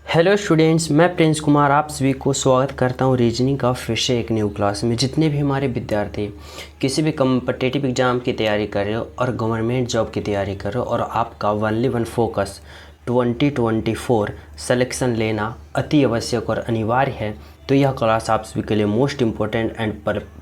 Hello students, मैं Prince Kumar आप सभी को स्वागत करता हूं रीजनिंग का फिर से एक न्यू क्लास में। जितने भी हमारे विद्यार्थी किसी भी कम्पिटिटिव एग्ज़ाम की तैयारी कर रहे हो और गवर्नमेंट जॉब की तैयारी कर रहे हो और आपका ओनली वन फोकस 2024 सिलेक्शन लेना अति आवश्यक और अनिवार्य है, तो यह क्लास आप सभी के लिए most important and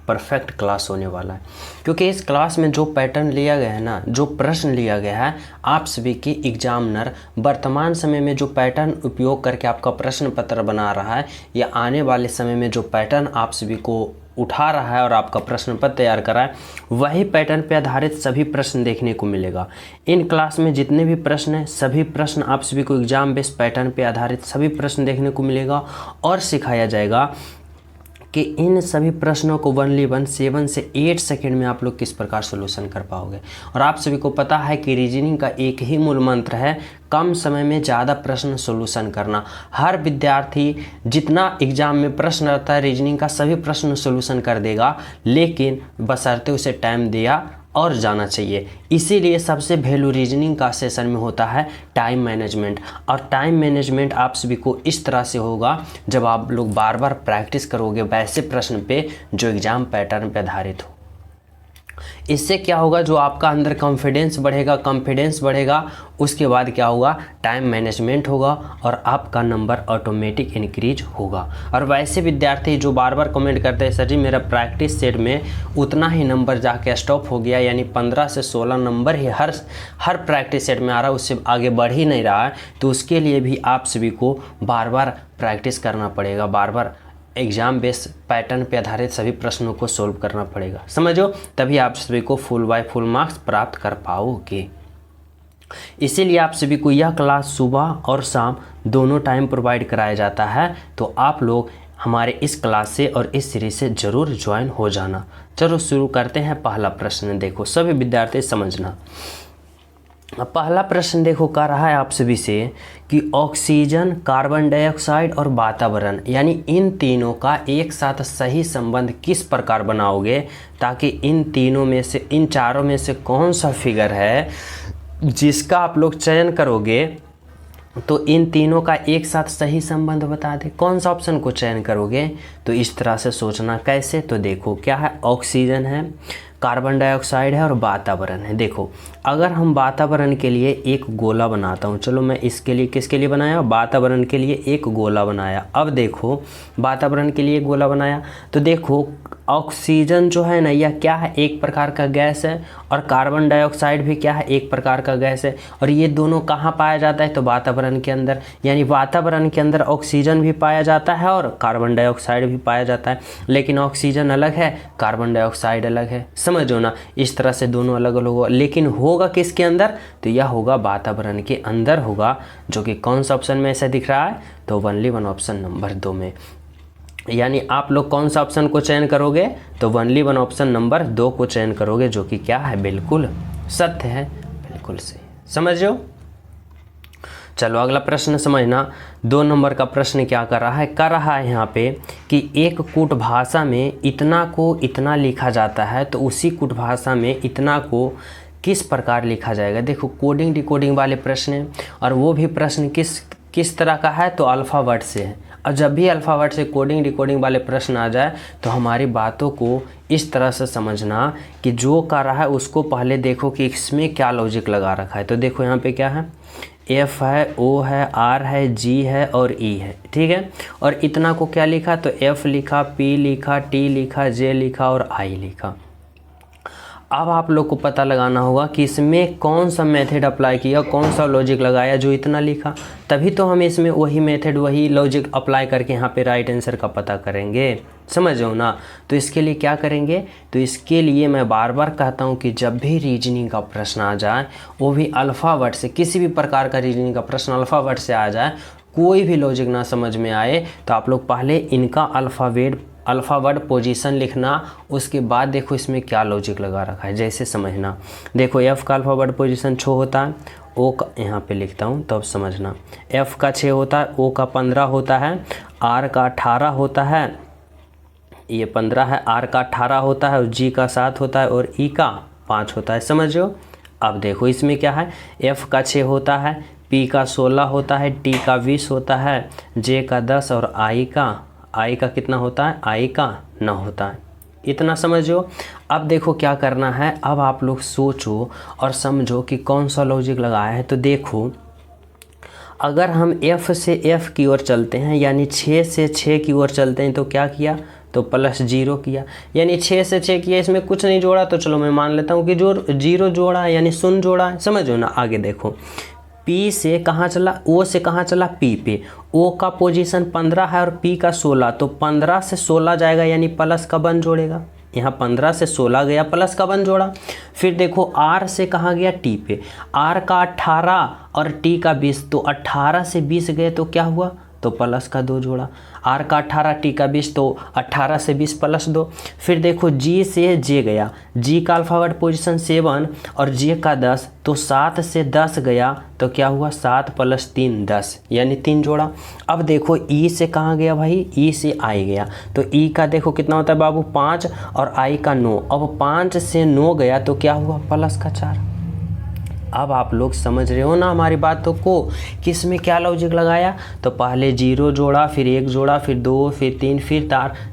perfect class होने वाला है। क्योंकि इस क्लास में जो पैटर्न लिया गया है ना, जो प्रश्न लिया गया है, आप सभी के एग्जामिनर वर्तमान समय में जो पैटर्न उपयोग करके आपका प्रश्न पत्र बना रहा है या आने वाले समय में जो पैटर्न आप सभी को उठा रहा है और आपका प्रश्न पत्र तैयार करा है, वही पैटर्न पे आधारित सभी प्रश्न देखने को मिलेगा। इन क्लास में जितने भी प्रश्न हैं, सभी प्रश्न आप सभी को एग्जाम बेस्ड पैटर्न पे आधारित सभी प्रश्न देखने को मिलेगा और सिखाया जाएगा कि इन सभी प्रश्नों को ओनली 7 से 8 सेकंड में आप लोग किस प्रकार सोल्यूशन कर पाओगे। और आप सभी को पता है कि रीजनिंग का एक ही मूल मंत्र है, कम समय में ज़्यादा प्रश्न सोल्यूशन करना। हर विद्यार्थी जितना एग्जाम में प्रश्न रहता है रीजनिंग का, सभी प्रश्न सोल्यूशन कर देगा, लेकिन बशर्ते उसे टाइम दिया और जाना चाहिए। इसीलिए सबसे वैल्यू रीजनिंग का सेशन में होता है टाइम मैनेजमेंट। और टाइम मैनेजमेंट आप सभी को इस तरह से होगा जब आप लोग बार बार प्रैक्टिस करोगे वैसे प्रश्न पे जो एग्ज़ाम पैटर्न पे आधारित हो। इससे क्या होगा, जो आपका अंदर कॉन्फिडेंस बढ़ेगा, उसके बाद क्या होगा, टाइम मैनेजमेंट होगा और आपका नंबर ऑटोमेटिक इंक्रीज होगा। और वैसे विद्यार्थी जो बार बार कमेंट करते हैं सर जी मेरा प्रैक्टिस सेट में उतना ही नंबर जाके स्टॉप हो गया, यानी 15 से 16 नंबर ही हर प्रैक्टिस सेट में आ रहा है, उससे आगे बढ़ ही नहीं रहा है, तो उसके लिए भी आप सभी को बार बार प्रैक्टिस करना पड़ेगा, बार बार एग्ज़ाम बेस्ड पैटर्न पे आधारित सभी प्रश्नों को सोल्व करना पड़ेगा। समझो, तभी आप सभी को फुल बाय फुल मार्क्स प्राप्त कर पाओगे। इसीलिए आप सभी को यह क्लास सुबह और शाम दोनों टाइम प्रोवाइड कराया जाता है, तो आप लोग हमारे इस क्लास से और इस सीरीज से ज़रूर ज्वाइन हो जाना। चलो शुरू करते हैं। पहला प्रश्न देखो, सभी विद्यार्थी समझना। पहला प्रश्न देखो कह रहा है आप सभी से कि ऑक्सीजन, कार्बन डाइऑक्साइड और वातावरण, यानी इन तीनों का एक साथ सही संबंध किस प्रकार बनाओगे, ताकि इन चारों में से कौन सा फिगर है जिसका आप लोग चयन करोगे तो इन तीनों का एक साथ सही संबंध बता दे। कौन सा ऑप्शन को चयन करोगे, तो इस तरह से सोचना। कैसे, तो देखो क्या है, ऑक्सीजन है, कार्बन डाइऑक्साइड है और वातावरण है। देखो अगर हम वातावरण के लिए एक गोला बनाता हूँ, चलो मैं इसके लिए किसके लिए बनाया, वातावरण के लिए एक गोला बनाया। अब देखो वातावरण के लिए गोला बनाया तो देखो ऑक्सीजन जो है ना, यह क्या है, एक प्रकार का गैस है, और कार्बन डाइऑक्साइड भी क्या है, एक प्रकार का गैस है। और ये दोनों कहाँ पाया जाता है, तो वातावरण के अंदर, यानी वातावरण के अंदर ऑक्सीजन भी पाया जाता है और कार्बन डाइऑक्साइड भी पाया जाता है, लेकिन ऑक्सीजन अलग है, कार्बन डाइऑक्साइड अलग है। समझो ना, इस तरह से दोनों अलग अलग होगा, लेकिन होगा किसके अंदर, तो यह होगा वातावरण के अंदर होगा, जो कि कौन सा ऑप्शन में ऐसा दिख रहा है, तो ओनली वन ऑप्शन नंबर 2 में। यानी आप लोग कौन सा ऑप्शन को चयन करोगे, तो ओनली वन ऑप्शन नंबर 2 को चयन करोगे, जो कि क्या है, बिल्कुल सत्य है, बिल्कुल सही। समझ रहे हो। चलो अगला प्रश्न समझना। 2 नंबर का प्रश्न क्या कर रहा है यहाँ पे कि एक कूट भाषा में इतना को इतना लिखा जाता है, तो उसी कूट भाषा में इतना को किस प्रकार लिखा जाएगा। देखो कोडिंग डिकोडिंग वाले प्रश्न हैं, और वो भी प्रश्न किस तरह का है, तो अल्फ़ाबेट से है। और जब भी अल्फ़ाबेट से कोडिंग डिकोडिंग वाले प्रश्न आ जाए तो हमारी बातों को इस तरह से समझना कि जो कर रहा है उसको पहले देखो कि इसमें क्या लॉजिक लगा रखा है। तो देखो यहाँ पे क्या है, एफ है, ओ है, आर है, जी है और ई है, ठीक है। और इतना को क्या लिखा, तो एफ लिखा, पी लिखा, टी लिखा, जे लिखा और आई लिखा। अब आप लोग को पता लगाना होगा कि इसमें कौन सा मेथड अप्लाई किया, कौन सा लॉजिक लगाया जो इतना लिखा, तभी तो हम इसमें वही मेथड वही लॉजिक अप्लाई करके यहाँ पे राइट आंसर का पता करेंगे। समझो ना। तो इसके लिए क्या करेंगे, तो इसके लिए मैं बार बार कहता हूँ कि जब भी रीजनिंग का प्रश्न आ जाए, वो भी अल्फ़ाबेट से, किसी भी प्रकार का रीजनिंग का प्रश्न अल्फ़ाबेट से आ जाए, कोई भी लॉजिक ना समझ में आए, तो आप लोग पहले इनका अल्फ़ाबेट पोजीशन लिखना, उसके बाद देखो इसमें क्या लॉजिक लगा रखा है, जैसे समझना। देखो एफ़ का अल्फ़ाबेट पोजीशन 6 होता है, ओ का यहाँ पे लिखता हूँ तो अब समझना, एफ़ का 6 होता है, ओ का 15 होता है, आर का 18 होता है, ये 15 है, आर का 18 होता है और जी का 7 होता है और ई का 5 होता है। समझो। अब देखो इसमें क्या है, एफ़ का 6 होता है, P का 16 होता है, T का 20 होता है, J का 10 और I का कितना होता है, I का 9 होता है। इतना समझो। अब देखो क्या करना है, अब आप लोग सोचो और समझो कि कौन सा लॉजिक लगाया है। तो देखो अगर हम F से F की ओर चलते हैं यानी 6 से 6 की ओर चलते हैं तो क्या किया, तो +0 किया, यानी 6 से 6 किया, इसमें कुछ नहीं जोड़ा तो चलो मैं मान लेता हूँ कि जो 0 जोड़ा है यानी शून्य जोड़ा है। समझो ना। आगे देखो P से कहाँ चला, O से कहाँ चला, P पे। O का पोजीशन 15 है और P का 16, तो 15 से 16 जाएगा यानी प्लस का 1 जोड़ेगा। यहाँ 15 से 16 गया, प्लस का 1 जोड़ा। फिर देखो R से कहाँ गया, T पे। R का 18 और T का 20, तो 18 से 20 गए तो क्या हुआ, तो प्लस का 2 जोड़ा। R का 18 T का 20, तो 18 से 20 +2। फिर देखो G से J गया, G का अल्फ़ाबेट पोजीशन 7 और J का 10, तो 7 से 10 गया तो क्या हुआ, 7 + 3 10 यानी 3 जोड़ा। अब देखो E से कहाँ गया भाई, E से I गया, तो E का देखो कितना होता है बाबू 5 और I का 9। अब 5 से 9 गया तो क्या हुआ, प्लस का 4। अब आप लोग समझ रहे हो ना हमारी बातों को, किस में क्या लॉजिक लगाया। तो पहले 0 जोड़ा, फिर 1 जोड़ा, फिर 2, फिर 3, फिर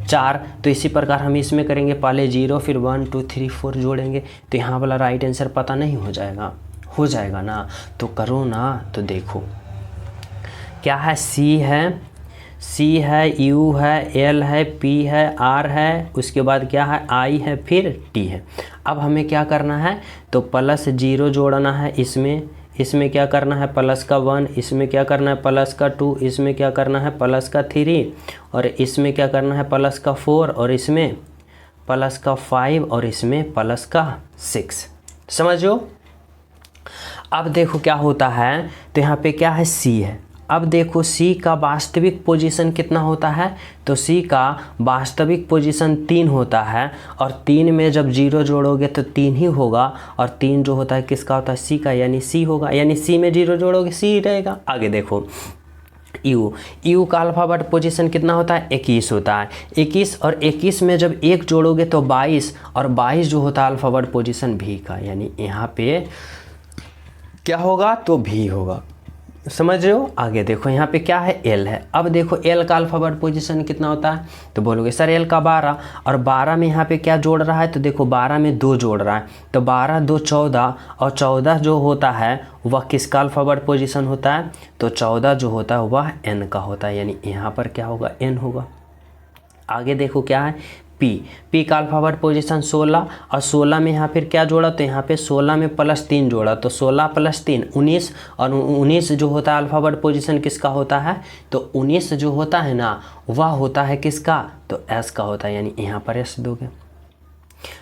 4। तो इसी प्रकार हम इसमें करेंगे, पहले 0 फिर 1 2 3 4 जोड़ेंगे। तो यहाँ वाला राइट आंसर पता नहीं हो जाएगा, हो जाएगा ना। तो करो ना। तो देखो क्या है, C है, U है, L है, P है, R है, उसके बाद क्या है, I है, फिर T है। अब हमें क्या करना है, तो +0 जोड़ना है इसमें क्या करना है, प्लस का 1, इसमें क्या करना है, प्लस का 2, इसमें क्या करना है, प्लस का 3, और इसमें क्या करना है, प्लस का 4, और इसमें प्लस का 5, और इसमें प्लस का 6। समझो। अब देखो क्या होता है, तो यहाँ पे क्या है, C है। अब देखो C का वास्तविक पोजीशन कितना होता है, तो C का वास्तविक पोजीशन 3 होता है, और 3 में जब 0 जोड़ोगे तो 3 ही होगा, और 3 जो होता है किसका होता है, C का, यानी C होगा, यानी C में 0 जोड़ोगे C ही रहेगा। आगे देखो U का अल्फ़ाबेट पोजीशन कितना होता है, 21 होता है। 21 और 21 में जब 1 जोड़ोगे तो 22, और 22 जो होता है अल्फ़ाबेट पोजीशन V का, यानी यहाँ पे क्या होगा, तो V होगा। समझ रहे हो। आगे देखो यहाँ पे क्या है, L है। अब देखो L का अल्फ़ाबेट पोजीशन कितना होता है, तो बोलोगे सर L का 12, और 12 में यहाँ पे क्या जोड़ रहा है, तो देखो 12 में 2 जोड़ रहा है, तो 12 2 14, और 14 जो होता है वह किसका अल्फ़ाबेट पोजीशन होता है, तो 14 जो होता है वह N का होता है, यानी यहाँ पर क्या होगा, N होगा। आगे देखो क्या है, P का अल्फ़ाबेट पोजीशन 16, और 16 में यहाँ फिर क्या जोड़ा, तो यहाँ पे 16 में +3 जोड़ा, तो 16 + 3 19, और 19 जो होता है अल्फ़ाबेट पोजीशन किसका होता है, तो 19 जो होता है ना वह होता है किसका, तो S का होता है, यानी यहाँ पर S दोगे।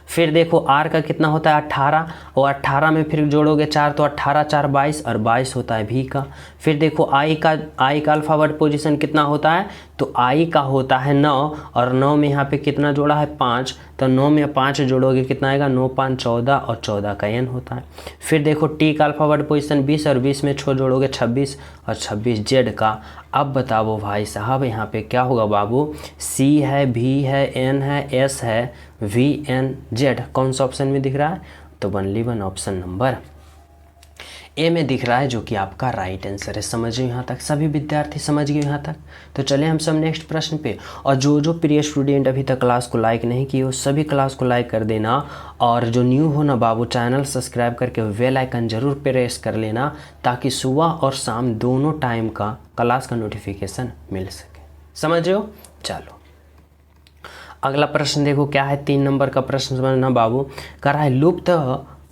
फिर देखो R का कितना होता है, 18, और 18 में फिर जोड़ोगे 4, तो 18 4 22, और 22 होता है V का। फिर देखो I का अल्फ़ाबेट पोजीशन कितना होता है, तो I का होता है 9, और 9 में यहाँ पे कितना जोड़ा है, 5, तो 9 में 5 जोड़ोगे कितना आएगा, 9 5 14, और 14 का N होता है। फिर देखो T का अल्फ़ाबेट पोजीशन 20, और 20 में जोड़ोगे 26, और 26 Z का। अब बताओ भाई साहब यहाँ पे क्या होगा बाबू, C है, V है, N है, S है, V N Z, कौन सा ऑप्शन में दिख रहा है, तो ओनली 1 ऑप्शन नंबर ए में दिख रहा है, जो कि आपका राइट आंसर है। समझिए यहाँ तक, सभी विद्यार्थी समझ गए यहाँ तक। तो चले हम सब नेक्स्ट प्रश्न पे। और जो प्रिय स्टूडेंट अभी तक क्लास को लाइक नहीं किए हो, सभी क्लास को लाइक कर देना, और जो न्यू हो ना बाबू, चैनल सब्सक्राइब करके बेल आइकन जरूर प्रेस कर लेना, ताकि सुबह और शाम दोनों टाइम का क्लास का नोटिफिकेशन मिल सके। समझ रहे हो। चलो अगला प्रश्न देखो क्या है, 3 नंबर का प्रश्न समझना बाबू। कर रहा है लुप्त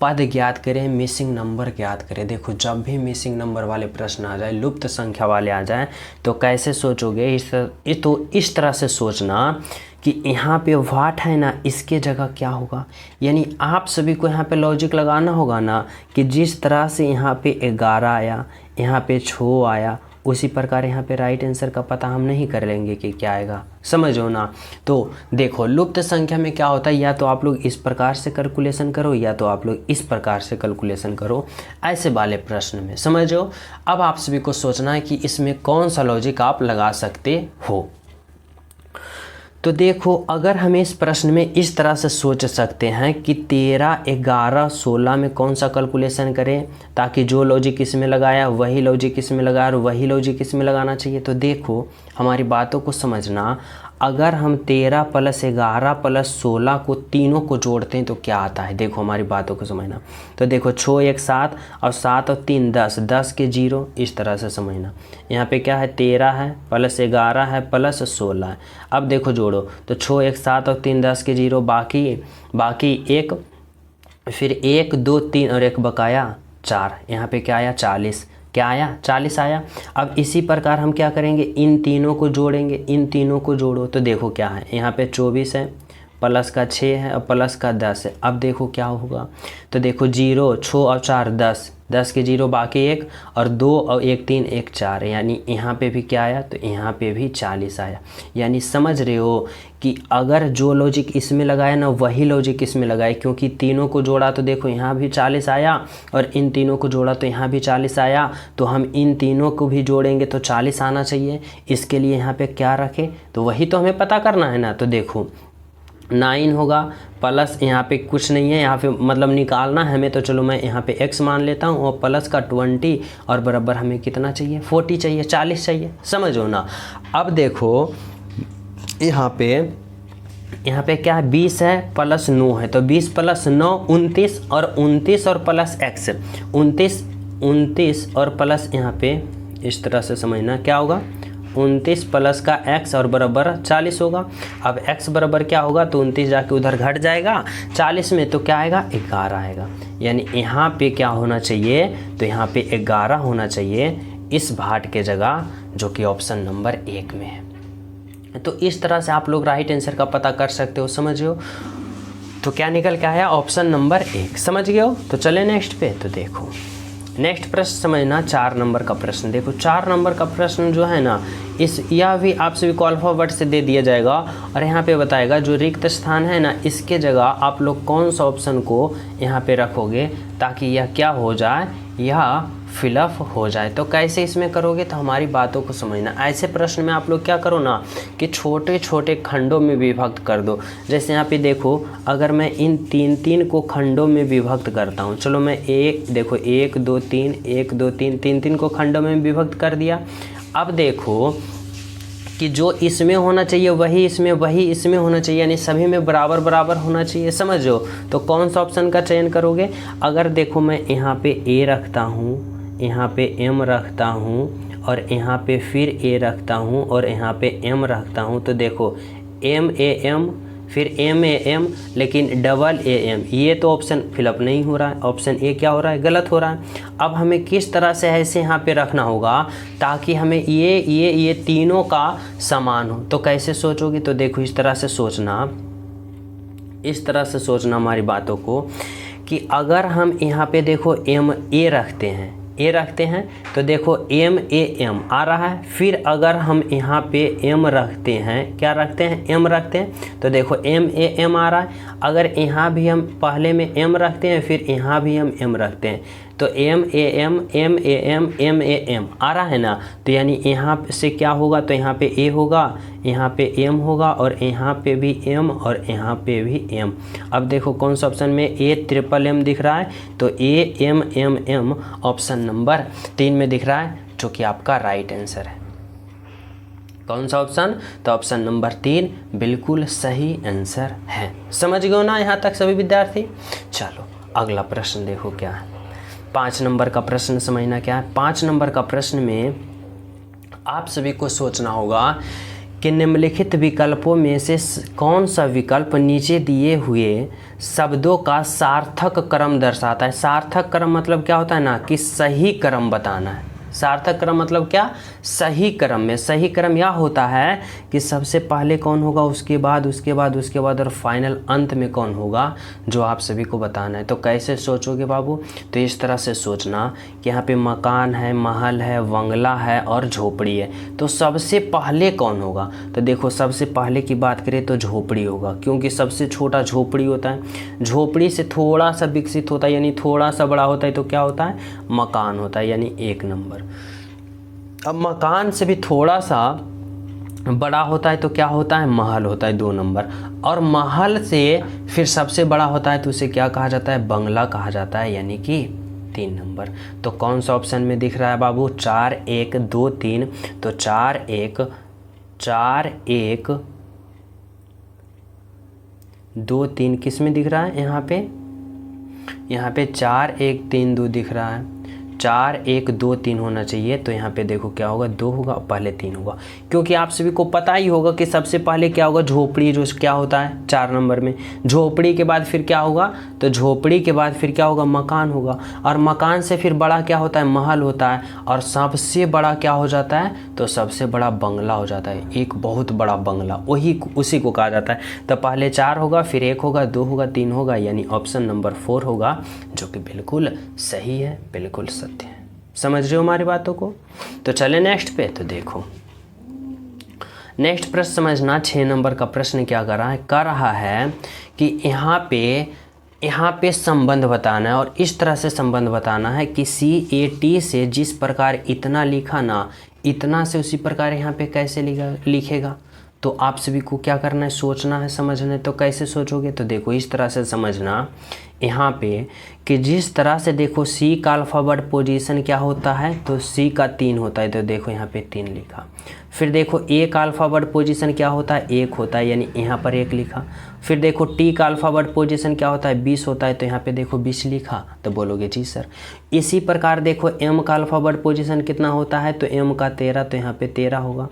पद ज्ञात करें, मिसिंग नंबर ज्ञात करें। देखो जब भी मिसिंग नंबर वाले प्रश्न आ जाए, लुप्त संख्या वाले आ जाए, तो कैसे सोचोगे, इस तरह से सोचना कि यहाँ पे व्हाट है ना, इसके जगह क्या होगा। यानी आप सभी को यहाँ पे लॉजिक लगाना होगा ना, कि जिस तरह से यहाँ पे 11 आया, यहाँ पे 6 आया, उसी प्रकार यहाँ पे राइट आंसर का पता हम नहीं कर लेंगे कि क्या आएगा। समझो ना। तो देखो लुप्त संख्या में क्या होता है, या तो आप लोग इस प्रकार से कैलकुलेशन करो, या तो आप लोग इस प्रकार से कैलकुलेशन करो, ऐसे वाले प्रश्न में। समझो। अब आप सभी को सोचना है कि इसमें कौन सा लॉजिक आप लगा सकते हो। तो देखो, अगर हम इस प्रश्न में इस तरह से सोच सकते हैं कि 13, 11, 16 में कौन सा कैलकुलेशन करें, ताकि जो लॉजिक इसमें लगाया वही लॉजिक इसमें लगाया और वही लॉजिक इसमें लगाना चाहिए। तो देखो, हमारी बातों को समझना, अगर हम 13 + 11 + 16 को तीनों को जोड़ते हैं तो क्या आता है। देखो, हमारी बातों को समझना। तो देखो, 6 1 7 और 7 और 3 10, 10 के 0, इस तरह से समझना। यहाँ पे क्या है, 13 है + 11 है + 16 है। अब देखो जोड़ो, तो 6 1 7 और 3 10 के 0, बाकी 1, फिर 1 2 3 और 1 बकाया 4। यहाँ पे क्या आया, 40। क्या आया, 40 आया। अब इसी प्रकार हम क्या करेंगे, इन तीनों को जोड़ेंगे, इन तीनों को जोड़ो। तो देखो क्या है, यहाँ पे 24 है, प्लस का 6 है और प्लस का 10 है। अब देखो क्या होगा, तो देखो 0 6 और 4 10, 10 के 0, बाकी 1 और 2 और 1 3 1 4, यानी यहाँ पे भी क्या आया, तो यहाँ पे भी 40 आया। यानी समझ रहे हो कि अगर जो लॉजिक इसमें लगाया ना वही लॉजिक इसमें लगाए, क्योंकि तीनों को जोड़ा तो देखो यहाँ भी 40 आया और इन तीनों को जोड़ा तो यहाँ भी 40 आया। तो हम इन तीनों को भी जोड़ेंगे तो 40 आना चाहिए। इसके लिए यहाँ पे क्या रखें, तो वही तो हमें पता करना है ना। तो देखो 9 होगा, प्लस यहाँ पे कुछ नहीं है, यहाँ पे मतलब निकालना है हमें, तो चलो मैं यहाँ पे x मान लेता हूँ और प्लस का 20 और बराबर हमें कितना चाहिए, 40 चाहिए, 40 चाहिए। समझो ना। अब देखो यहाँ पे क्या है, 20 है + 9 है, तो 20 + 9 29 और 29 और प्लस x 29 और प्लस यहाँ पे इस तरह से समझना, क्या होगा 29 प्लस का x और बराबर 40 होगा। अब x बराबर क्या होगा, तो 29 जाके उधर घट जाएगा 40 में, तो क्या आएगा 11 आएगा। यानी यहाँ पे क्या होना चाहिए, तो यहाँ पे 11 होना चाहिए इस भाट के जगह, जो कि ऑप्शन नंबर 1 में है। तो इस तरह से आप लोग राइट आंसर का पता कर सकते हो। समझ हो, तो क्या निकल के आया, ऑप्शन नंबर 1। समझ गए हो। तो चले नेक्स्ट पे। तो देखो नेक्स्ट प्रश्न समझना, 4 नंबर का प्रश्न। देखो 4 नंबर का प्रश्न जो है ना, यह भी आप सभी को अल्फ़ाबेट से दे दिया जाएगा और यहाँ पे बताएगा जो रिक्त स्थान है ना, इसके जगह आप लोग कौन सा ऑप्शन को यहाँ पे रखोगे ताकि यह क्या हो जाए, यह फिलअप हो जाए। तो कैसे इसमें करोगे, तो हमारी बातों को समझना। ऐसे प्रश्न में आप लोग क्या करो ना कि छोटे छोटे खंडों में विभक्त कर दो। जैसे यहाँ पे देखो, अगर मैं इन 3 को खंडों में विभक्त करता हूँ, चलो मैं देखो 1 2 3 1 2 3 3 को खंडों में विभक्त कर दिया। अब देखो कि जो इसमें होना चाहिए वही इसमें होना चाहिए, यानी सभी में बराबर बराबर होना चाहिए। समझो, तो कौन सा ऑप्शन का चयन करोगे। अगर देखो मैं यहाँ पे A रखता हूँ, यहाँ पे M रखता हूँ और यहाँ पे फिर A रखता हूँ और यहाँ पे M रखता हूँ, तो देखो MAM फिर MAM लेकिन AA, ये तो ऑप्शन फिलअप नहीं हो रहा है। ऑप्शन ए क्या हो रहा है, गलत हो रहा है। अब हमें किस तरह से ऐसे यहाँ पे रखना होगा ताकि हमें ये तीनों का समान हो। तो कैसे सोचोगे, तो देखो इस तरह से सोचना हमारी बातों को, कि अगर हम यहाँ पे देखो MA रखते हैं तो देखो MAM आ रहा है। फिर अगर हम यहाँ पे M रखते हैं, क्या रखते हैं, M रखते हैं, तो देखो MAM आ रहा है। अगर यहाँ भी हम पहले में M रखते हैं फिर यहाँ भी हम M रखते हैं, तो MAM आ रहा है ना। तो यानी यहाँ से क्या होगा, तो यहाँ पे A होगा, यहाँ पे M होगा और यहाँ पे भी M और यहाँ पे भी M। अब देखो कौन सा ऑप्शन में AMM दिख रहा है, तो AMM ऑप्शन नंबर 3 में दिख रहा है, जो कि आपका राइट आंसर है। कौन सा ऑप्शन, तो ऑप्शन नंबर 3 बिल्कुल सही आंसर है। समझ गए ना यहाँ तक सभी विद्यार्थी। चलो अगला प्रश्न देखो क्या है। 5 नंबर का प्रश्न समझना क्या है। 5 नंबर का प्रश्न में आप सभी को सोचना होगा कि निम्नलिखित विकल्पों में से कौन सा विकल्प नीचे दिए हुए शब्दों का सार्थक क्रम दर्शाता है। सार्थक क्रम मतलब क्या होता है ना, कि सही क्रम बताना है। सार्थक क्रम मतलब क्या, सही क्रम में। सही क्रम यह होता है कि सबसे पहले कौन होगा, उसके बाद और फाइनल अंत में कौन होगा, जो आप सभी को बताना है। तो कैसे सोचोगे बाबू, तो इस तरह से सोचना कि यहाँ पे मकान है, महल है, बंगला है और झोपड़ी है। तो सबसे पहले कौन होगा, तो देखो सबसे पहले की बात करें तो झोपड़ी होगा, क्योंकि सबसे छोटा झोपड़ी होता है। झोपड़ी से थोड़ा सा विकसित होता है, यानी थोड़ा सा बड़ा होता है, तो क्या होता है, मकान होता है, यानी 1 नंबर। अब मकान से भी थोड़ा सा बड़ा होता है तो क्या होता है, महल होता है 2 नंबर, और महल से फिर सबसे बड़ा होता है तो उसे क्या कहा जाता है, बंगला कहा जाता है, यानी कि 3 नंबर। तो कौन सा ऑप्शन में दिख रहा है बाबू, 4 1 2 3, तो 4 1 2 3 किस में दिख रहा है, यहाँ पे 4 1 3 2 दिख रहा है, 4 1 2 3 होना चाहिए। तो यहाँ पे देखो क्या होगा, 2 होगा, पहले 3 होगा, क्योंकि आप सभी को पता ही होगा कि सबसे पहले क्या होगा, झोपड़ी, जो क्या होता है 4 नंबर में, झोपड़ी के बाद फिर क्या होगा, तो झोपड़ी के बाद फिर क्या होगा, मकान होगा, और मकान से फिर बड़ा क्या होता है, महल होता है, और सबसे बड़ा क्या हो जाता है, तो सबसे बड़ा बंगला हो जाता है, एक बहुत बड़ा बंगला, उसी को कहा जाता है। तो पहले 4 होगा, फिर 1 होगा, 2 होगा, 3 होगा, यानी ऑप्शन नंबर 4 होगा, जो कि बिल्कुल सही है, बिल्कुल सत्य है। समझ रहे हो हमारी बातों को। तो चले नेक्स्ट पे, तो देखो नेक्स्ट प्रश्न समझना। 6 नंबर का प्रश्न क्या कर रहा है कि यहाँ पे संबंध बताना है, और इस तरह से संबंध बताना है कि CAT से जिस प्रकार इतना लिखा ना, इतना से उसी प्रकार यहाँ पे कैसे लिखेगा। तो आप सभी को क्या करना है, सोचना है, समझना है। तो कैसे सोचोगे, तो देखो इस तरह से समझना यहाँ पे कि जिस तरह से देखो C का अल्फ़ाबेट पोजीशन क्या होता है, तो C का 3 होता है, तो देखो यहाँ पे 3 लिखा। फिर देखो A का अल्फ़ाबेट पोजीशन क्या होता है, 1 होता है, यानी यहाँ पर 1 लिखा। फिर देखो T का अल्फ़ाबेट पोजीशन क्या होता है, 20 होता है, तो यहाँ पे देखो 20 लिखा। तो बोलोगे जी सर। इसी प्रकार देखो M का अल्फ़ाबेट पोजीशन कितना होता है, तो M का 13, तो यहाँ पे 13 होगा।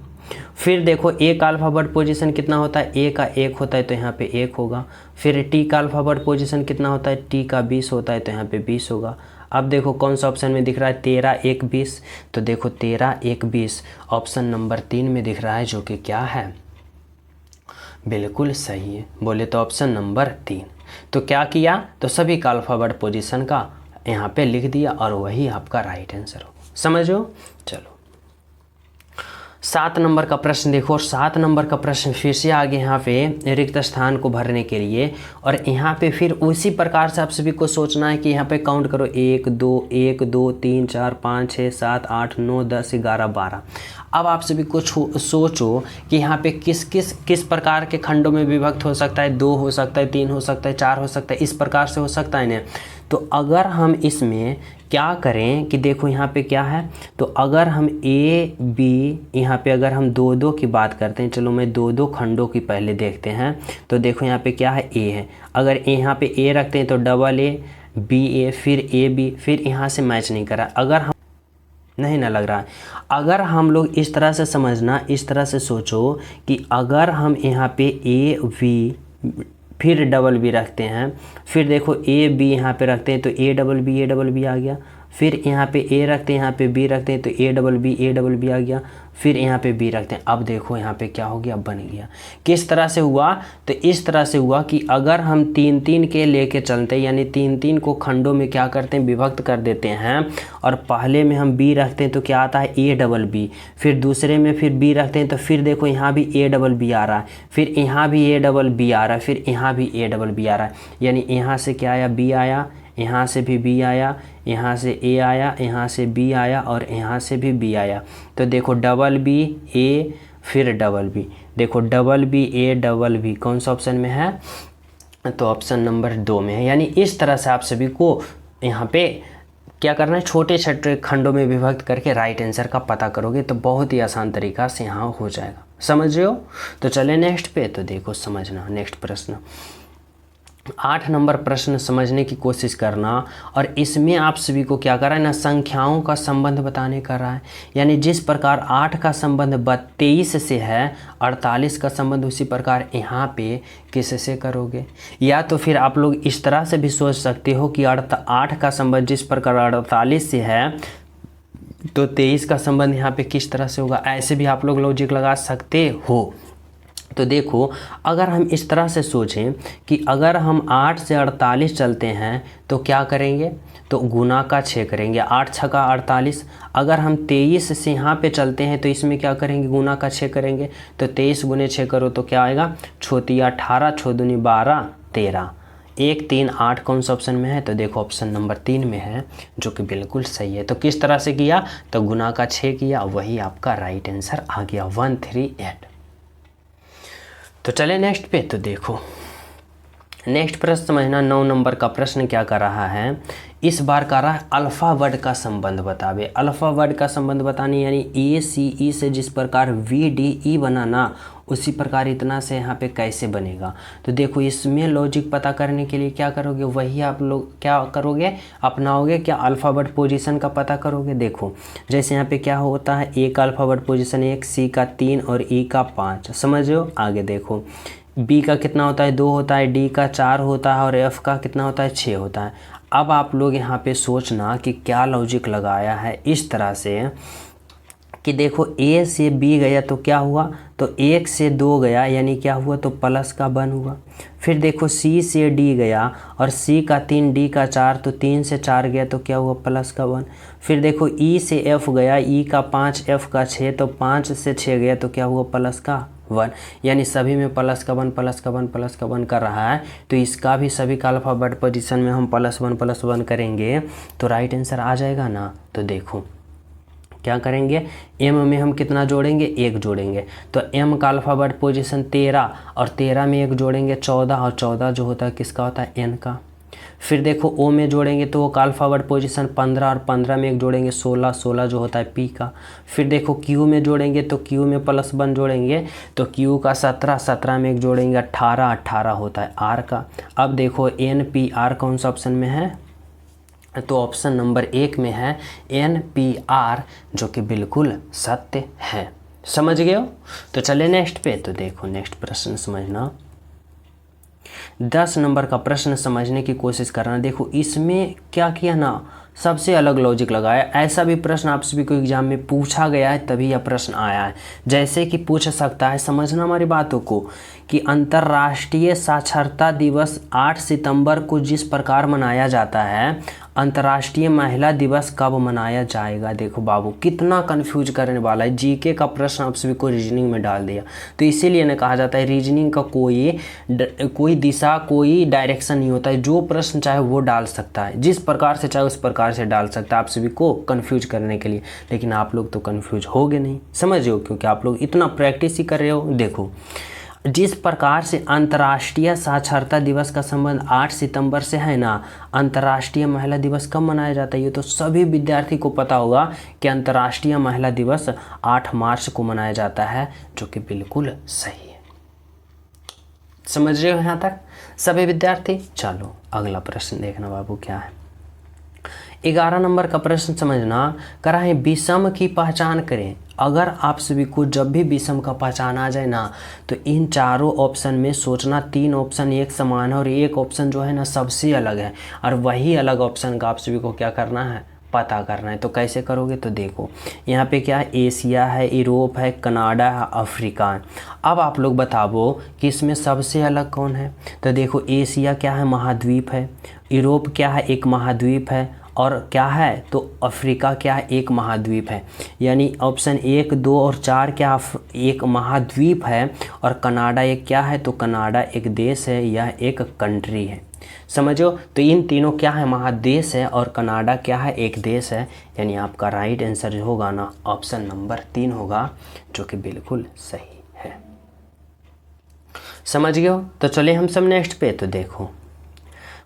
फिर देखो A का अल्फ़ाबेट पोजीशन कितना होता है, A का 1 होता है, तो यहाँ पे 1 होगा। फिर T का अल्फ़ाबेट पोजीशन कितना होता है, T का 20 होता है, तो यहाँ पे 20 होगा। अब देखो कौन सा ऑप्शन में दिख रहा है, 13 1 20, तो देखो 13 1 20 ऑप्शन नंबर 3 में दिख रहा है, जो कि क्या है, बिल्कुल सही है। बोले तो ऑप्शन नंबर 3। तो क्या किया, तो सभी का अल्फ़ाबेट पोजीशन का यहाँ पे लिख दिया, और वही आपका राइट आंसर होगा। समझो। चलो 7 नंबर का प्रश्न देखो, और 7 नंबर का प्रश्न फिर से आगे यहाँ पे रिक्त स्थान को भरने के लिए, और यहाँ पे फिर उसी प्रकार से आप सभी को सोचना है कि यहाँ पे काउंट करो 1 2 1 2 3 4 5 6 7 8 9 10 11 12। अब आप सभी को सोचो कि यहाँ पे किस प्रकार के खंडों में विभक्त हो सकता है, 2 हो सकता है, 3 हो सकता है, 4 हो सकता है, इस प्रकार से हो सकता है ना। तो अगर हम इसमें क्या करें कि देखो यहाँ पे क्या है, तो अगर हम A B यहाँ पे अगर हम 2 2 की बात करते हैं, चलो मैं 2 2 खंडों की पहले देखते हैं। तो देखो यहाँ पे क्या है, A है, अगर यहाँ पे A रखते हैं तो डबल A B A फिर A B, फिर यहाँ से मैच नहीं कर रहा। अगर हम नहीं ना लग रहा है, अगर हम लोग इस तरह से समझना, इस तरह से सोचो कि अगर हम यहाँ पे A B फिर डबल बी रखते हैं, फिर देखो A B यहाँ पे रखते हैं, तो A डबल बी आ गया। फिर यहाँ पे A रखते हैं, यहाँ पे B रखते हैं, तो A डबल बी आ गया। फिर यहाँ पे B रखते हैं, अब देखो यहाँ पे क्या हो गया, बन गया। किस तरह से हुआ, तो इस तरह से हुआ कि अगर हम 3 3 के लेके चलते हैं, यानी 3 3 को खंडों में क्या करते हैं, विभक्त कर देते हैं, और पहले में हम B रखते हैं तो क्या आता है, A डबल बी। फिर दूसरे में फिर B रखते हैं, तो फिर देखो यहाँ भी A डबल बी आ रहा है, फिर यहाँ भी A डबल बी आ रहा है, फिर यहाँ भी A डबल बी आ रहा है, यानी यहाँ से क्या आया, B आया, यहाँ से भी B आया, यहाँ से A आया, यहाँ से B आया, और यहाँ से भी B आया। तो देखो डबल बी A फिर डबल बी, देखो double B A double B कौन सा ऑप्शन में है, तो ऑप्शन नंबर 2 में है। यानी इस तरह से आप सभी को यहाँ पे क्या करना है, छोटे छोटे खंडों में विभक्त करके राइट आंसर का पता करोगे, तो बहुत ही आसान तरीका से यहाँ हो जाएगा। समझ रहे हो। तो चले नेक्स्ट पे, तो देखो समझना नेक्स्ट प्रश्न। 8 नंबर प्रश्न समझने की कोशिश करना, और इसमें आप सभी को क्या कर रहा है ना, संख्याओं का संबंध बताने कर रहा है। यानी जिस प्रकार 8 का संबंध 23 से है, 48 का संबंध उसी प्रकार यहाँ पे किससे करोगे। या तो फिर आप लोग इस तरह से भी सोच सकते हो कि 8 का संबंध जिस प्रकार 48 से है, तो 23 का संबंध यहाँ पे किस तरह से होगा, ऐसे भी आप लोग लॉजिक लगा सकते हो। तो देखो अगर हम इस तरह से सोचें कि अगर हम 8 से 48 चलते हैं तो क्या करेंगे, तो गुना का 6 करेंगे, 8 6 का 48। अगर हम 23 से यहाँ पे चलते हैं तो इसमें क्या करेंगे, गुना का 6 करेंगे, तो 23 गुने 6 करो तो क्या आएगा, 6 18 6 दूनी 12 13 1 3 8 कौन सा ऑप्शन में है, तो देखो ऑप्शन नंबर 3 में है, जो कि बिल्कुल सही है। तो किस तरह से किया, तो गुना का 6 किया, वही आपका राइट आंसर आ गया 138। तो चले नेक्स्ट पे। तो देखो नेक्स्ट प्रश्न समझना, 9 नंबर का प्रश्न क्या कर रहा है, इस बार कर रहा है अल्फ़ा वर्ड का संबंध बतावे। अल्फ़ा वर्ड का संबंध बताने यानी ए सी ई से जिस प्रकार वी डी ई बनाना, उसी प्रकार इतना से यहाँ पे कैसे बनेगा। तो देखो इसमें लॉजिक पता करने के लिए क्या करोगे, वही आप लोग क्या करोगे, अपनाओगे, क्या अल्फ़ाबेट पोजीशन का पता करोगे। देखो जैसे यहाँ पे क्या होता है, ए का अल्फ़ाबेट पोजीशन 1, सी का 3 और ई का 5, समझो। आगे देखो बी का कितना होता है, 2 होता है, डी का 4 होता है और एफ का कितना होता है, 6 होता है। अब आप लोग यहाँ पे सोचना कि क्या लॉजिक लगाया है इस तरह से कि देखो ए से बी गया तो क्या हुआ, तो 1 से 2 गया यानी क्या हुआ, तो प्लस का 1 हुआ। फिर देखो सी से डी गया और सी का 3 डी का 4, तो 3 से 4 गया तो क्या हुआ, प्लस का 1। फिर देखो ई से एफ गया, ई का 5 एफ का 6, तो 5 से 6 गया तो क्या हुआ, प्लस का 1। यानी सभी में प्लस का 1 प्लस का 1 प्लस का 1 कर रहा है। तो इसका भी सभी का अल्फ़ाबेट पोजीशन में हम प्लस वन करेंगे तो राइट आंसर आ जाएगा ना। तो देखो क्या करेंगे, एम में हम कितना जोड़ेंगे, 1 जोड़ेंगे, तो एम का अल्फ़ाबेट पोजीशन 13 और 13 में 1 जोड़ेंगे 14 और 14 जो होता है किसका होता है, एन का। फिर देखो ओ में जोड़ेंगे तो वो का अल्फ़ाबेट पोजीशन 15 और 15 में 1 जोड़ेंगे 16, 16 जो होता है पी का। फिर देखो क्यू में जोड़ेंगे तो क्यू में +1 जोड़ेंगे तो क्यू का 17, 17 में 1 जोड़ेंगे 18, 18 होता है आर का। अब देखो एन पी आर कौन सा ऑप्शन में है, तो ऑप्शन नंबर 1 में है एन पी आर, जो कि बिल्कुल सत्य है। समझ गए हो। तो चले नेक्स्ट पे। तो देखो नेक्स्ट प्रश्न समझना, 10 नंबर का प्रश्न समझने की कोशिश करना। देखो इसमें क्या किया ना, सबसे अलग लॉजिक लगाया। ऐसा भी प्रश्न आप सभी को एग्जाम में पूछा गया है तभी यह प्रश्न आया है। जैसे कि पूछ सकता है, समझना हमारी बातों को, कि अंतर्राष्ट्रीय साक्षरता दिवस 8 सितंबर को जिस प्रकार मनाया जाता है, अंतर्राष्ट्रीय महिला दिवस कब मनाया जाएगा। देखो बाबू कितना कंफ्यूज करने वाला है, जीके का प्रश्न आप सभी को रीजनिंग में डाल दिया। तो इसीलिए ना कहा जाता है रीजनिंग का कोई दिशा कोई डायरेक्शन नहीं होता है, जो प्रश्न चाहे वो डाल सकता है, जिस प्रकार से चाहे उस प्रकार से डाल सकता है आप सभी को कंफ्यूज करने के लिए। लेकिन आप लोग तो कंफ्यूज होगे नहीं, समझ हो, क्योंकि आप लोग इतना प्रैक्टिस ही कर रहे हो। देखो जिस प्रकार से अंतर्राष्ट्रीय साक्षरता दिवस का संबंध 8 सितंबर से है ना, अंतर्राष्ट्रीय महिला दिवस कब मनाया जाता है, ये तो सभी विद्यार्थी को पता होगा कि अंतर्राष्ट्रीय महिला दिवस 8 मार्च को मनाया जाता है, जो कि बिल्कुल सही है। समझ रहे हो यहाँ तक सभी विद्यार्थी। चलो अगला प्रश्न देखना बाबू क्या है। 11 नंबर का प्रश्न समझना, करा है विषम की पहचान करें। अगर आप सभी को जब भी विषम का पहचान आ जाए ना, तो इन चारों ऑप्शन में सोचना 3 ऑप्शन एक समान है और एक ऑप्शन जो है ना सबसे अलग है, और वही अलग ऑप्शन का आप सभी को क्या करना है, पता करना है। तो कैसे करोगे, तो देखो यहाँ पे क्या है, एशिया है, यूरोप है, कनाडा है, अफ्रीका है। अब आप लोग बताओ कि इसमें सबसे अलग कौन है। तो देखो एशिया क्या है, महाद्वीप है, यूरोप क्या है, एक महाद्वीप है, और क्या है, तो अफ्रीका क्या है, एक महाद्वीप है। यानी ऑप्शन 1, 2 और 4 क्या एक महाद्वीप है, और कनाडा एक क्या है, तो कनाडा एक देश है, यह एक कंट्री है। समझो, तो इन तीनों क्या है, महादेश है, और कनाडा क्या है, एक देश है। यानी आपका राइट आंसर जो होगा ना, ऑप्शन नंबर 3 होगा, जो कि बिल्कुल सही है। समझ गए हो। तो चले हम सब नेक्स्ट पे। तो देखो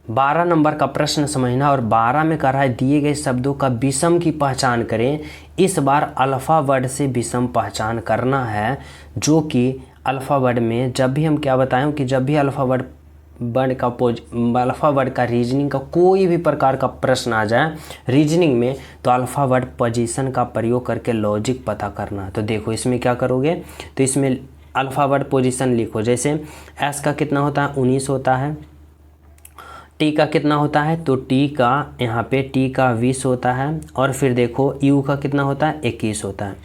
12 नंबर का प्रश्न समझना, और 12 में कह रहा है दिए गए शब्दों का विषम की पहचान करें। इस बार अल्फ़ा वर्ड से विषम पहचान करना है, जो कि अल्फ़ा वर्ड में जब भी हम क्या बताएं कि जब भी अल्फ़ा वर्ड का रीजनिंग का कोई भी प्रकार का प्रश्न आ जाए रीजनिंग में, तो अल्फ़ा वर्ड पोजीशन का प्रयोग करके लॉजिक पता करना। तो देखो इसमें क्या करोगे, तो इसमें अल्फ़ा वर्ड पोजीशन लिखो। जैसे एस का कितना होता है, 19 होता है। टी का कितना होता है, तो टी का यहाँ पे टी का 20 होता है। और फिर देखो यू का कितना होता है, 21 होता है।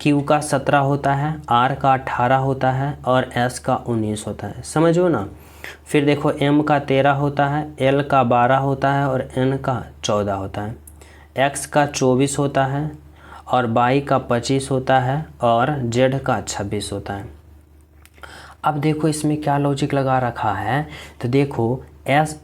क्यू का 17 होता है, आर का 18 होता है, और एस का 19 होता है। समझो ना। फिर देखो एम का 13 होता है, एल का 12 होता है, और एन का 14 होता है। एक्स का 24 होता है, और वाई का 25 होता है, और जेड का 26 होता है। अब देखो इसमें क्या लॉजिक लगा रखा है, तो देखो एस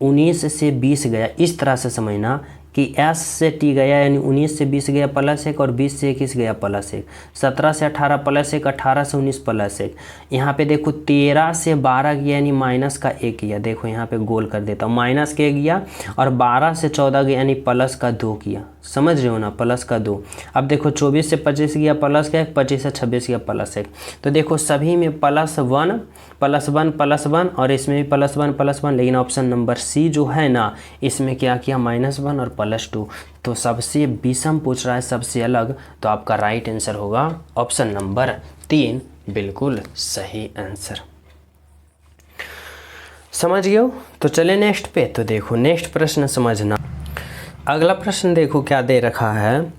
19 से 20 गया, इस तरह से समझना कि S से T गया यानी 19 से 20 गया +1 और 20 से 21 गया +1, 17 से 18 +1, 18 से 19 +1। यहाँ पे देखो 13 से 12 गया यानी -1 किया, देखो यहाँ पे गोल कर देता हूँ, -1 गया और 12 से 14 गया यानी +2 किया, समझ रहे हो ना, +2। अब देखो 24 से 25 गया +1, 25 से 26 गया +1। तो देखो सभी में +1 +1 +1 और इसमें भी +1 +1, लेकिन ऑप्शन नंबर सी जो है ना इसमें क्या किया -1 और +2। तो सबसे विषम पूछ रहा है, सबसे अलग, तो आपका राइट आंसर होगा ऑप्शन नंबर 3, बिल्कुल सही आंसर। समझ गए हो? तो चले नेक्स्ट पे। तो देखो नेक्स्ट प्रश्न समझना। अगला प्रश्न देखो क्या दे रखा है,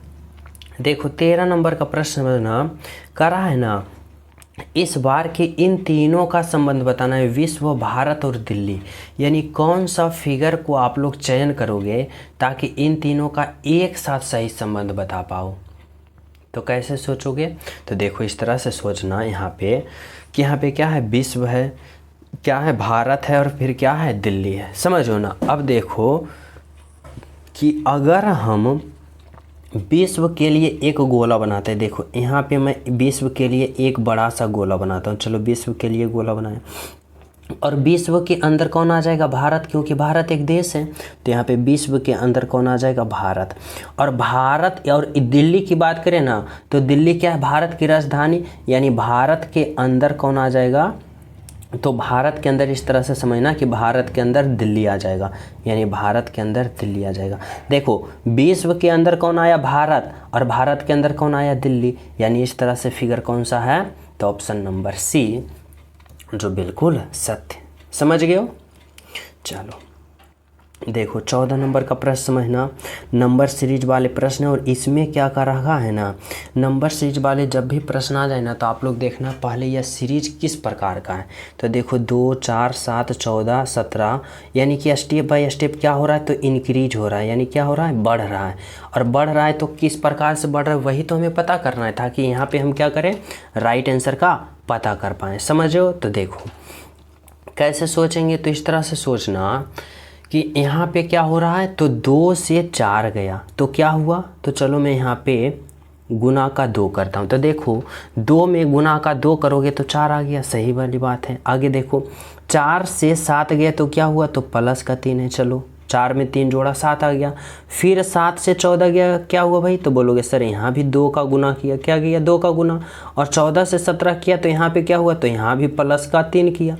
देखो 13 नंबर का प्रश्न समझना। कह रहा है ना इस बार के इन तीनों का संबंध बताना है, विश्व, भारत और दिल्ली, यानी कौन सा फिगर को आप लोग चयन करोगे ताकि इन तीनों का एक साथ सही संबंध बता पाओ। तो कैसे सोचोगे? तो देखो इस तरह से सोचना यहाँ पे कि यहाँ पे क्या है, विश्व है, क्या है, भारत है और फिर क्या है, दिल्ली है, समझो ना। अब देखो कि अगर हम विश्व के लिए एक गोला बनाते हैं, देखो यहाँ पे मैं विश्व के लिए एक बड़ा सा गोला बनाता हूँ, चलो विश्व के लिए गोला बनाए, और विश्व के अंदर कौन आ जाएगा, भारत, क्योंकि भारत एक देश है। तो यहाँ पे विश्व के अंदर कौन आ जाएगा, भारत। और भारत और दिल्ली की बात करें ना तो दिल्ली क्या है, भारत की राजधानी, यानी भारत के अंदर कौन आ जाएगा, तो भारत के अंदर इस तरह से समझना कि भारत के अंदर दिल्ली आ जाएगा, यानी भारत के अंदर दिल्ली आ जाएगा। देखो विश्व के अंदर कौन आया, भारत, और भारत के अंदर कौन आया, दिल्ली, यानी इस तरह से फिगर कौन सा है, तो ऑप्शन नंबर सी, जो बिल्कुल सत्य। समझ गए हो? चलो देखो 14 नंबर का प्रश्न समझना। नंबर सीरीज वाले प्रश्न है और इसमें क्या कर रखा है ना, नंबर सीरीज वाले जब भी प्रश्न आ जाए ना तो आप लोग देखना पहले यह सीरीज किस प्रकार का है। तो देखो 2, 4, 7, 14, 17, यानी कि स्टेप बाय स्टेप क्या हो रहा है, तो इंक्रीज हो रहा है, यानी क्या हो रहा है, बढ़ रहा है। और बढ़ रहा है तो किस प्रकार से बढ़ रहा है वही तो हमें पता करना है, ताकि यहाँ पर हम क्या करें, राइट आंसर का पता कर पाएँ। समझो? तो देखो कैसे सोचेंगे, तो इस तरह से सोचना कि यहाँ पे क्या हो रहा है, तो 2 से 4 गया तो क्या हुआ, तो चलो मैं यहाँ पे गुना का 2 करता हूँ। तो देखो 2 में गुना का 2 करोगे तो 4 आ गया, सही वाली बात है। आगे देखो 4 से 7 गया तो क्या हुआ, तो प्लस का 3 है, चलो 4 में 3 जोड़ा 7 आ गया। फिर 7 से 14 गया, क्या हुआ भाई, तो बोलोगे सर यहाँ भी 2 का गुना किया, क्या किया, 2 का गुना। और 14 से 17 किया तो यहाँ पे क्या हुआ, तो यहाँ भी प्लस का 3 किया।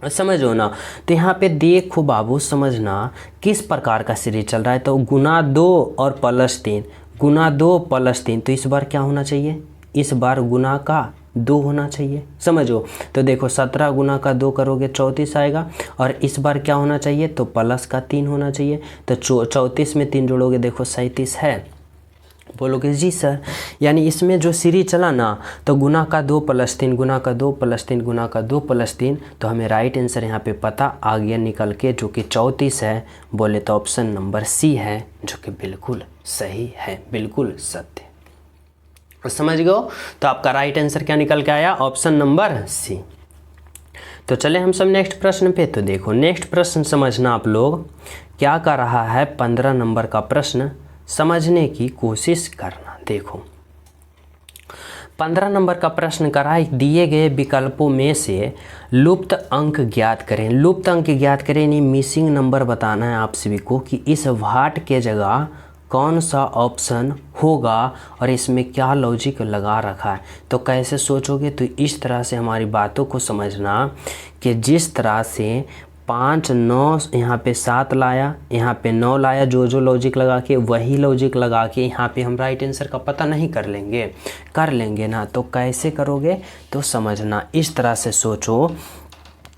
समझो ना। तो यहाँ पे देखो बाबू, समझना किस प्रकार का सीरीज चल रहा है, तो गुना 2 और +3, गुना 2 +3, तो इस बार क्या होना चाहिए, इस बार गुना का 2 होना चाहिए। समझो? तो देखो 17 गुना का 2 करोगे 34 आएगा, और इस बार क्या होना चाहिए, तो प्लस का 3 होना चाहिए। तो 34 में 3 जोड़ोगे, देखो 37 है, बोलोगे जी सर, यानी इसमें जो सीरीज चला ना तो गुना का 2 +3, गुना का 2 +3, गुना का 2 +3, तो हमें राइट आंसर यहाँ पे पता आ गया निकल के, जो कि 34 है। बोले तो ऑप्शन नंबर सी है, जो कि बिल्कुल सही है, बिल्कुल सत्य। समझ गए? तो आपका राइट आंसर क्या निकल के आया, ऑप्शन नंबर सी। तो चले हम सब नेक्स्ट प्रश्न पे। तो देखो नेक्स्ट प्रश्न समझना आप लोग क्या कर रहा है, 15 नंबर का प्रश्न समझने की कोशिश करना। देखो 15 नंबर का प्रश्न करा है, दिए गए विकल्पों में से लुप्त अंक ज्ञात करें। लुप्त अंक ज्ञात करें यानी मिसिंग नंबर बताना है आप सभी को कि इस व्हाट के जगह कौन सा ऑप्शन होगा और इसमें क्या लॉजिक लगा रखा है। तो कैसे सोचोगे, तो इस तरह से हमारी बातों को समझना कि जिस तरह से 5, 9 यहाँ पे 7 लाया, यहाँ पे 9 लाया, जो जो लॉजिक लगा के वही लॉजिक लगा के यहाँ पे हम राइट आंसर का पता नहीं कर लेंगे ना। तो कैसे करोगे, तो समझना इस तरह से सोचो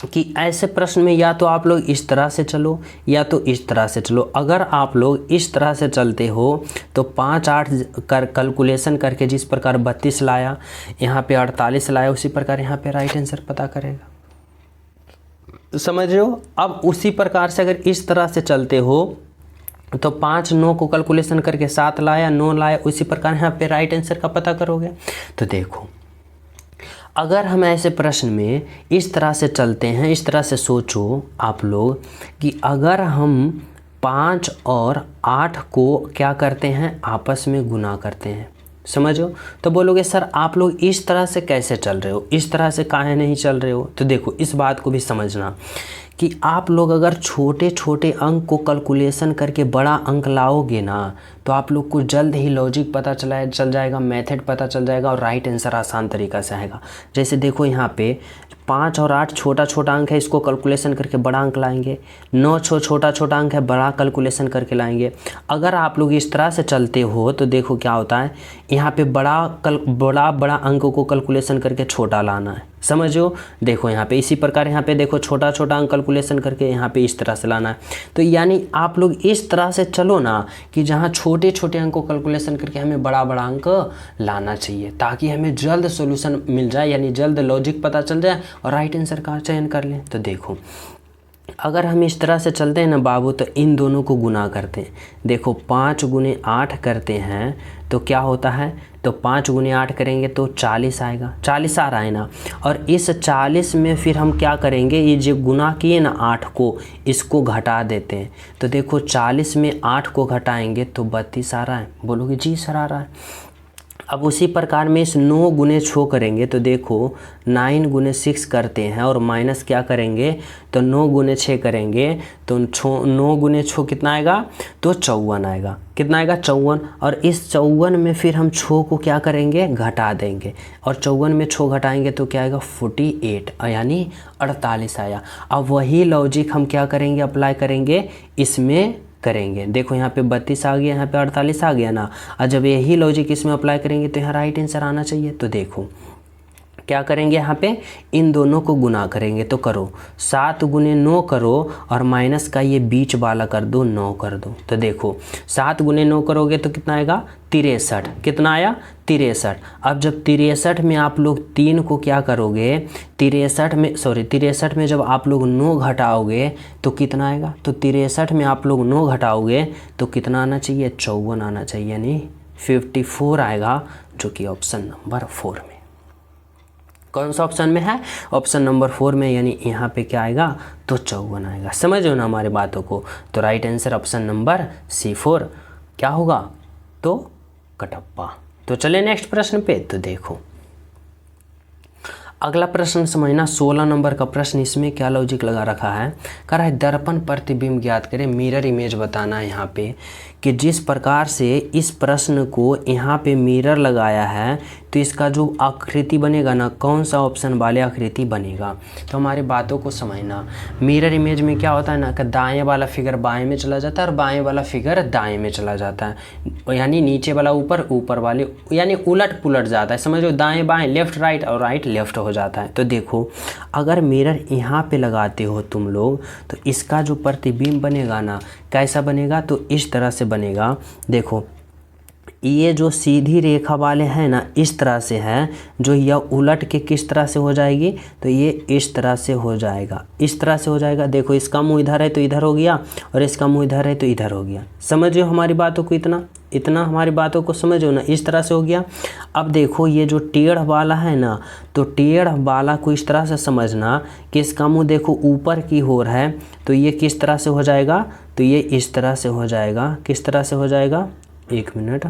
कि ऐसे प्रश्न में या तो आप लोग इस तरह से चलो या तो इस तरह से चलो। अगर आप लोग इस तरह से चलते हो तो 5, 8 कर कैलकुलेशन करके जिस प्रकार 32 लाया, यहाँ पे 48 लाया, उसी प्रकार यहाँ पे राइट आंसर पता करेगा। समझ रहे हो? अब उसी प्रकार से अगर इस तरह से चलते हो तो 5, 9 को कैलकुलेशन करके 7 लाया, 9 लाया, उसी प्रकार यहाँ पे राइट आंसर का पता करोगे। तो देखो अगर हम ऐसे प्रश्न में इस तरह से चलते हैं, इस तरह से सोचो आप लोग कि अगर हम 5 और 8 को क्या करते हैं, आपस में गुना करते हैं। समझो। तो बोलोगे सर आप लोग इस तरह से कैसे चल रहे हो, इस तरह से काहे नहीं चल रहे हो। तो देखो इस बात को भी समझना कि आप लोग अगर छोटे छोटे अंक को कैलकुलेशन करके बड़ा अंक लाओगे ना, तो आप लोग को जल्द ही लॉजिक पता चल जाएगा, मेथड पता चल जाएगा और राइट आंसर आसान तरीक़ा से आएगा। जैसे देखो यहाँ पे 5 और 8 छोटा छोटा अंक है, इसको कैलकुलेशन करके बड़ा अंक लाएंगे। 9 छोटा छोटा अंक है, बड़ा कैलकुलेशन करके लाएंगे। अगर आप लोग इस तरह से चलते हो तो देखो क्या होता है, यहाँ पे बड़ा अंक को कैलकुलेशन करके छोटा लाना है। समझो। देखो यहाँ पे इसी प्रकार यहाँ पे देखो छोटा छोटा अंक कैलकुलेशन करके यहाँ पे इस तरह से लाना है। तो यानी आप लोग इस तरह से चलो ना कि जहाँ छोटे छोटे अंक को कैलकुलेशन करके हमें बड़ा बड़ा अंक लाना चाहिए, ताकि हमें जल्द सॉल्यूशन मिल जाए, यानी जल्द लॉजिक पता चल जाए और राइट आंसर का चयन कर लें। तो देखो अगर हम इस तरह से चलते हैं ना बाबू, तो इन दोनों को गुना करते हैं। देखो 5 गुने 8 करते हैं तो क्या होता है, तो 5 गुने 8 करेंगे तो 40 आएगा, 40 आ रहा है ना। और इस 40 में फिर हम क्या करेंगे, ये जो गुना किए ना 8 को, इसको घटा देते हैं। तो देखो 40 में 8 को घटाएंगे तो 32 आ रहा है। बोलोगे जी सर आ रहा है। अब उसी प्रकार में इस 9 गुने 6 करेंगे तो देखो 9 गुने 6 करते हैं और माइनस क्या करेंगे, तो 9 गुने 6 करेंगे तो 9 गुने 6 कितना आएगा, तो 54 आएगा। कितना आएगा, 54। और इस 54 में फिर हम 6 को क्या करेंगे, घटा देंगे। और 54 में 6 घटाएंगे तो क्या आएगा, 48, यानी 48 आया। अब वही लॉजिक हम क्या करेंगे, अप्लाई करेंगे इसमें करेंगे। देखो यहाँ पे 32 आ गया, यहाँ पे 48 आ गया ना। और जब यही लॉजिक इसमें अप्लाई करेंगे तो यहाँ राइट आंसर आना चाहिए। तो देखो क्या करेंगे, यहाँ पे इन दोनों को गुना करेंगे। तो करो 7 गुने 9 करो और माइनस का ये बीच वाला कर दो, 9 कर दो। तो देखो 7 गुने 9 करोगे तो कितना आएगा, 63। कितना आया, 63। अब जब 63 में आप लोग 3 को क्या करोगे, 63 में जब आप लोग 9 घटाओगे तो कितना आएगा, तो 63 में आप लोग 9 घटाओगे तो कितना आना चाहिए, 54 आना चाहिए, यानी 54 आएगा, जो कि ऑप्शन नंबर 4 में। कौन सा ऑप्शन में है, ऑप्शन नंबर 4 में, यानी यहाँ पे क्या आएगा, तो 54 आएगा। समझो ना हमारी बातों को। तो right answer option number C4 क्या होगा, तो कटप्पा। तो चले नेक्स्ट प्रश्न पे। तो देखो अगला प्रश्न समझना, 16 नंबर का प्रश्न। इसमें क्या लॉजिक लगा रखा है, कह रहा है दर्पण प्रतिबिंब ज्ञात करें। मिरर इमेज बताना है यहाँ पे कि जिस प्रकार से इस प्रश्न को यहाँ पे मिरर लगाया है तो इसका जो आकृति बनेगा ना, कौन सा ऑप्शन वाले आकृति बनेगा। तो हमारी बातों को समझना। मिरर इमेज में क्या होता है ना कि दाएं वाला फिगर बाएं में चला जाता है और बाएं वाला फिगर दाएं में चला जाता है, यानी नीचे वाला ऊपर, ऊपर वाले यानी उलट पुलट जाता है। समझो, दाएं बाएं, लेफ्ट राइट और राइट लेफ्ट हो जाता है। तो देखो अगर मिरर यहाँ पे लगाते हो तुम लोग तो इसका जो प्रतिबिंब बनेगा ना, कैसा बनेगा, तो इस तरह से बनेगा। देखो ये जो सीधी रेखा वाले हैं ना, इस तरह से है, जो यह उलट के किस तरह से हो जाएगी, तो ये इस तरह से हो जाएगा, इस तरह से हो जाएगा। देखो इसका मुंह इधर है तो इधर हो गया और इसका मुंह इधर है तो इधर हो गया। समझो हमारी बातों को, इतना हमारी बातों को समझो ना, इस तरह से हो गया। अब देखो ये जो टेढ़ वाला है ना, तो टेढ़ वाला को इस तरह से समझना कि इसका मुंह देखो ऊपर की ओर है, तो ये किस तरह से हो जाएगा, तो ये इस तरह से हो जाएगा। किस तरह से हो जाएगा, एक मिनट,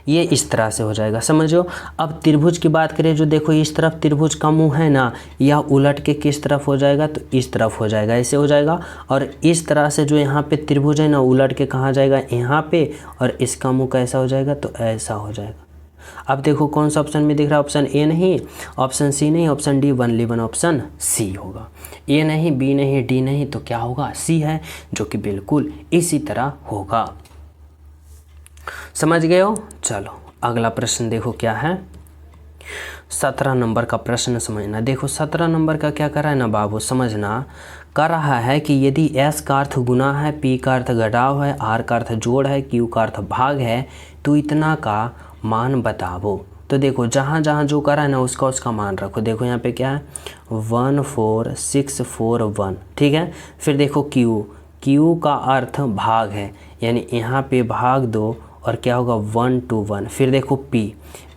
ये इस तरह से हो जाएगा। समझो। अब त्रिभुज की बात करें, जो देखो इस तरफ त्रिभुज का मुंह है ना, यह उलट के किस तरफ हो जाएगा, तो इस तरफ हो जाएगा, ऐसे हो जाएगा। और इस तरह से जो यहाँ पे त्रिभुज है ना, उलट के कहाँ जाएगा, यहाँ पे, और इसका मुंह कैसा हो जाएगा, तो ऐसा हो जाएगा। अब देखो कौन सा ऑप्शन में दिख रहा है, ऑप्शन ए नहीं, ऑप्शन सी नहीं, option D, only one option C होगा। ए नहीं, बी नहीं, डी नहीं, तो क्या होगा, सी है, जो कि बिल्कुल इसी तरह होगा। समझ गए हो। चलो अगला प्रश्न देखो क्या है, 17 नंबर का प्रश्न समझना। देखो 17 नंबर का क्या कर रहा है ना बाबू, समझना। कर रहा है कि यदि S का अर्थ गुना है, P का अर्थ घटाव है, R का अर्थ जोड़ है, Q का अर्थ भाग है, तो इतना का मान बताओ। तो देखो जहाँ जहाँ जो करा है ना, उसका मान रखो। देखो यहाँ पे क्या है, 14641, ठीक है। फिर देखो Q का अर्थ भाग है, यानी यहाँ पे भाग दो और क्या होगा, 1 to 1। फिर देखो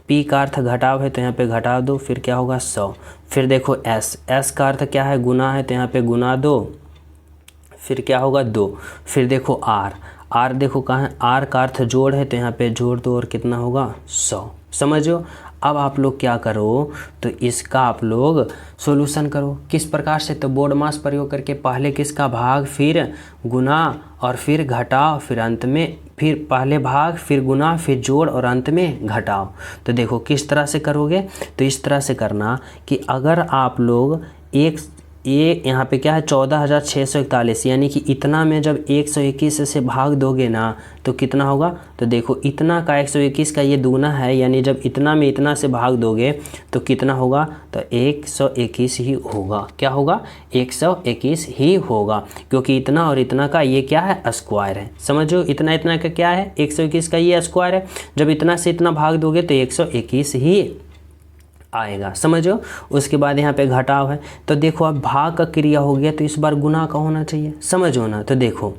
P का अर्थ घटाव है तो यहाँ पे घटा दो, फिर क्या होगा 100। फिर देखो S का अर्थ क्या है, गुना है, तो यहाँ पे गुना दो फिर क्या होगा 2, फिर देखो आर देखो कहाँ है, आर का अर्थ जोड़ है तो यहाँ पे जोड़ दो और कितना होगा 100। समझो। अब आप लोग क्या करो, तो इसका आप लोग सॉल्यूशन करो। किस प्रकार से, तो बोर्ड मास प्रयोग करके पहले किसका भाग, फिर गुना और फिर घटाओ, फिर अंत में फिर पहले भाग फिर गुना फिर जोड़ और अंत में घटाओ। तो देखो किस तरह से करोगे, तो इस तरह से करना कि अगर आप लोग ये यहाँ पे क्या है 14,641, यानी कि इतना में जब 121 से भाग दोगे ना तो कितना होगा, तो देखो इतना का 121 का ये दुगना है, यानी जब इतना में इतना से भाग दोगे तो कितना होगा, तो 121 ही होगा। क्या होगा, 121 ही होगा, क्योंकि इतना और इतना का ये क्या है, स्क्वायर है। समझो, इतना इतना का क्या है, 121 का ये स्क्वायर है। जब इतना से इतना भाग दोगे तो 121 ही आएगा। समझो। उसके बाद यहाँ पे घटाव है, तो देखो अब भाग का क्रिया हो गया तो इस बार गुना का होना चाहिए। समझो ना, तो देखो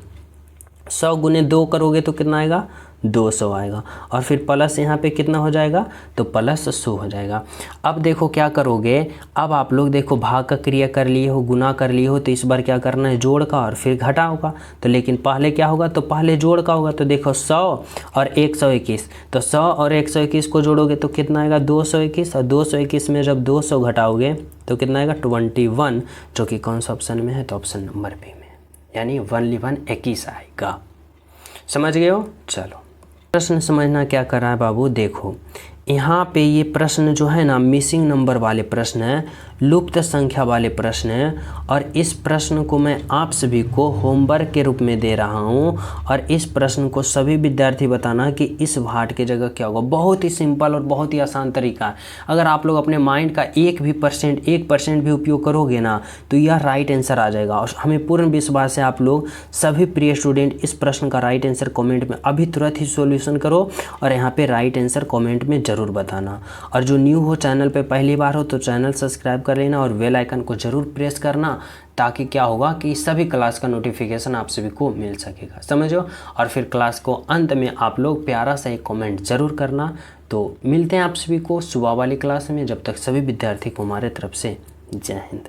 100 गुने 2 करोगे तो कितना आएगा, 200 आएगा, और फिर प्लस यहाँ पे कितना हो जाएगा, तो प्लस 100 हो जाएगा। अब देखो क्या करोगे, अब आप लोग देखो भाग का क्रिया कर लिए हो, गुना कर लिए हो, तो इस बार क्या करना है, जोड़ का और फिर घटाव का। तो लेकिन पहले क्या होगा, तो पहले जोड़ का होगा। तो देखो 100 और 121, तो 100 और 121 को जोड़ोगे तो कितना आएगा, 221, और 221 में जब 200 घटाओगे तो कितना आएगा, 21, जो कि कौन सा ऑप्शन में है, तो ऑप्शन नंबर बी में, यानी 21 आएगा। समझ गए हो। चलो प्रश्न समझना क्या कर रहा है बाबू, देखो यहाँ पे ये प्रश्न जो है ना मिसिंग नंबर वाले प्रश्न है, लुप्त संख्या वाले प्रश्न है, और इस प्रश्न को मैं आप सभी को होमवर्क के रूप में दे रहा हूँ। और इस प्रश्न को सभी विद्यार्थी बताना कि इस भाट की जगह क्या होगा। बहुत ही सिंपल और बहुत ही आसान तरीका है। अगर आप लोग अपने माइंड का 1% भी उपयोग करोगे ना तो यह राइट आंसर आ जाएगा। और हमें पूर्ण विश्वास है आप लोग सभी प्रिय स्टूडेंट इस प्रश्न का राइट आंसर कॉमेंट में अभी तुरंत ही सॉल्यूशन करो, और यहाँ पे राइट आंसर कॉमेंट में जरूर बताना। और जो न्यू हो चैनल पे पहली बार हो तो चैनल सब्सक्राइब कर लेना और बेल आइकन को जरूर प्रेस करना, ताकि क्या होगा कि सभी क्लास का नोटिफिकेशन आप सभी को मिल सकेगा। समझो। और फिर क्लास को अंत में आप लोग प्यारा सा एक कमेंट जरूर करना। तो मिलते हैं आप सभी को सुबह वाली क्लास में। जब तक सभी विद्यार्थी को हमारे तरफ से जय हिंद।